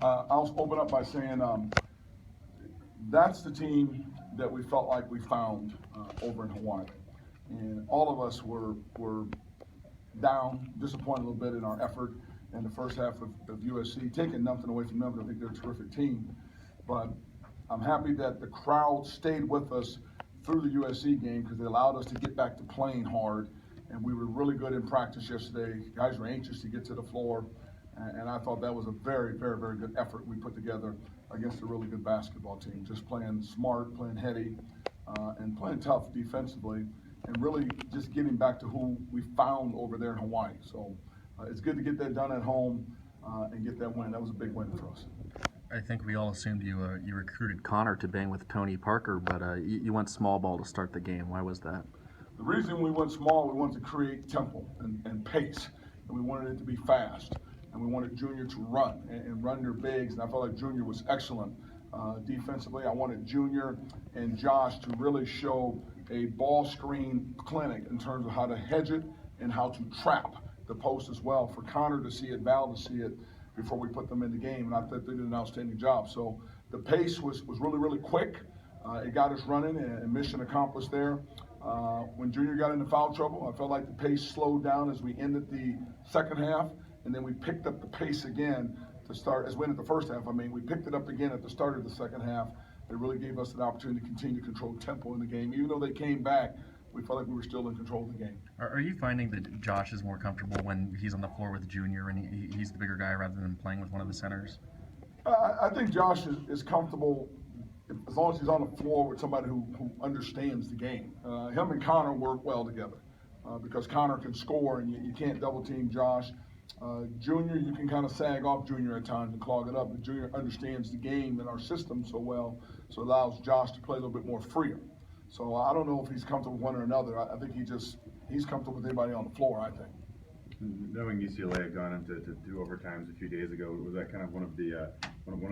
I'll open up by saying that's the team that we felt like we found over in Hawaii. And all of us were down, disappointed a little bit in our effort in the first half of USC, taking nothing away from them. I think they're a terrific team. But I'm happy that the crowd stayed with us through the USC game because they allowed us to get back to playing hard. And we were really good in practice yesterday. Guys were anxious to get to the floor. And I thought that was a very, very, very good effort we put together against a really good basketball team. Just playing smart, playing heady, and playing tough defensively, and really just getting back to who we found over there in Hawaii. So it's good to get that done at home and get that win. That was a big win for us. I think we all assumed you recruited Connor to bang with Tony Parker, but you went small ball to start the game. Why was that? The reason we went small, we wanted to create tempo and pace, and we wanted it to be fast. And we wanted Junior to run and run their bigs, and I felt like Junior was excellent defensively. I wanted Junior and Josh to really show a ball screen clinic in terms of how to hedge it and how to trap the post as well, for Connor to see it, Val to see it before we put them in the game, and I thought they did an outstanding job. So the pace was really, really quick. It got us running, and mission accomplished there. When Junior got into foul trouble, I felt like the pace slowed down as we ended the second half. And then we picked up the pace again to start, as we ended the first half. I mean, we picked it up again at the start of the second half. It really gave us an opportunity to continue to control tempo in the game. Even though they came back, we felt like we were still in control of the game. Are you finding that Josh is more comfortable when he's on the floor with Junior and he's the bigger guy rather than playing with one of the centers? I think Josh is comfortable as long as he's on the floor with somebody who understands the game. Him and Connor work well together because Connor can score and you can't double team Josh. Junior, you can kind of sag off Junior at times and clog it up, but Junior understands the game and our system so well, so it allows Josh to play a little bit more freer. So I don't know if he's comfortable with one or another. I think he's comfortable with anybody on the floor, I think. Knowing UCLA had gone into 2 overtimes a few days ago, was that kind of one of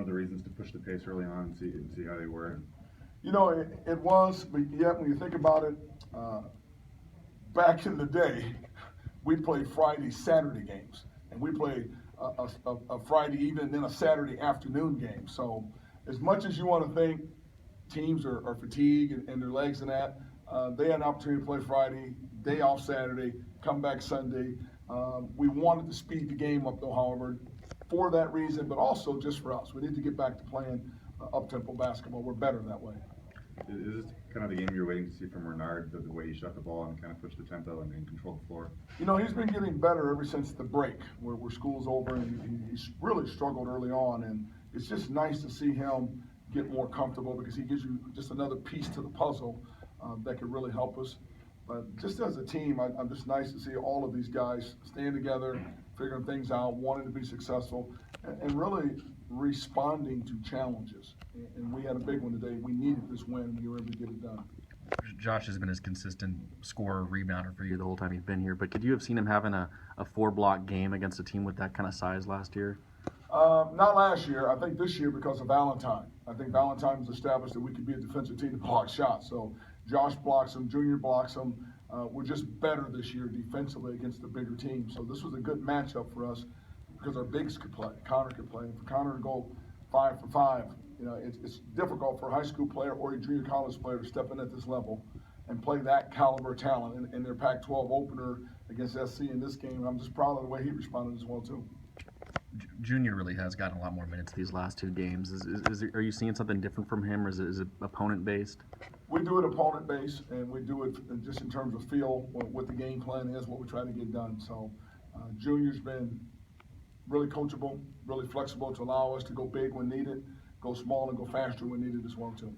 the reasons to push the pace early on and see how they were? You know, it was, but yet when you think about it, back in the day, we played Friday, Saturday games. And we played a Friday evening and then a Saturday afternoon game. So as much as you want to think teams are fatigued and their legs and that, they had an opportunity to play Friday, day off Saturday, come back Sunday. We wanted to speed the game up though, however, for that reason, but also just for us. We need to get back to playing up-tempo basketball. We're better that way. Is this kind of the game you're waiting to see from Renard, the way he shot the ball and kind of push the tempo and control the floor? You know, he's been getting better ever since the break, where school's over, and he's really struggled early on, and it's just nice to see him get more comfortable because he gives you just another piece to the puzzle that could really help us. But just as a team, I'm just nice to see all of these guys staying together, figuring things out, wanting to be successful, and really responding to challenges. And we had a big one today. We needed this win, and we were able to get it done. Josh has been a consistent scorer, rebounder for you the whole time he's been here, but could you have seen him having a 4-block game against a team with that kind of size last year? Not last year. I think this year because of Valentine. I think Valentine was established that we could be a defensive team to block shots. So Josh blocks them, Junior blocks them. We're just better this year defensively against the bigger team. So this was a good matchup for us because our bigs could play. Connor could play. And for Connor to go 5 for 5, you know, it's difficult for a high school player or a junior college player to step in at this level and play that caliber talent in their Pac-12 opener against SC in this game. I'm just proud of the way he responded as well, too. Junior really has gotten a lot more minutes these last 2 games. Are you seeing something different from him, or is it opponent-based? We do it opponent-based, and we do it just in terms of feel what the game plan is, what we try to get done. So Junior's been really coachable, really flexible to allow us to go big when needed, go small and go faster when needed as well, too.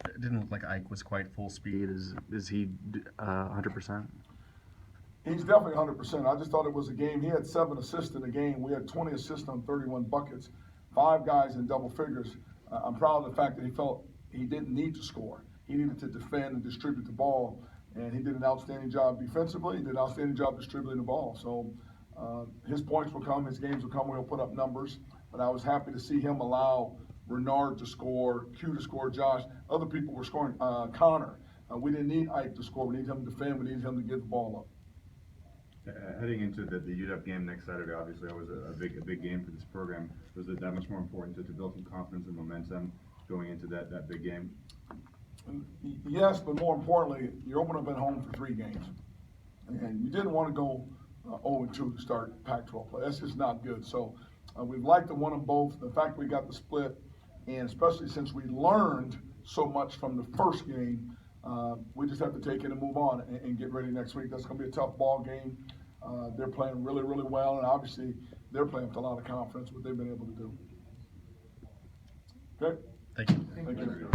It didn't look like Ike was quite full speed. Is he 100%? He's definitely 100%. I just thought it was a game. He had 7 assists in the game. We had 20 assists on 31 buckets, 5 guys in double figures. I'm proud of the fact that he felt he didn't need to score. He needed to defend and distribute the ball, and he did an outstanding job defensively. He did an outstanding job distributing the ball. So his points will come, his games will come where he'll put up numbers. But I was happy to see him allow Renard to score, Q to score, Josh. Other people were scoring. Connor. We didn't need Ike to score. We needed him to defend. We needed him to get the ball up. Heading into the UW game next Saturday, obviously always a big game for this program. Was it that much more important to build some confidence and momentum going into that big game? Yes, but more importantly, you're opening up at home for 3 games. And you didn't want to go 0-2 to start Pac-12 play. That's just not good. So we'd like to win them both. The fact we got the split, and especially since we learned so much from the first game, we just have to take it and move on and get ready next week. That's going to be a tough ball game. They're playing really, really well, and obviously they're playing with a lot of confidence what they've been able to do. Okay? Thank you. Thank you.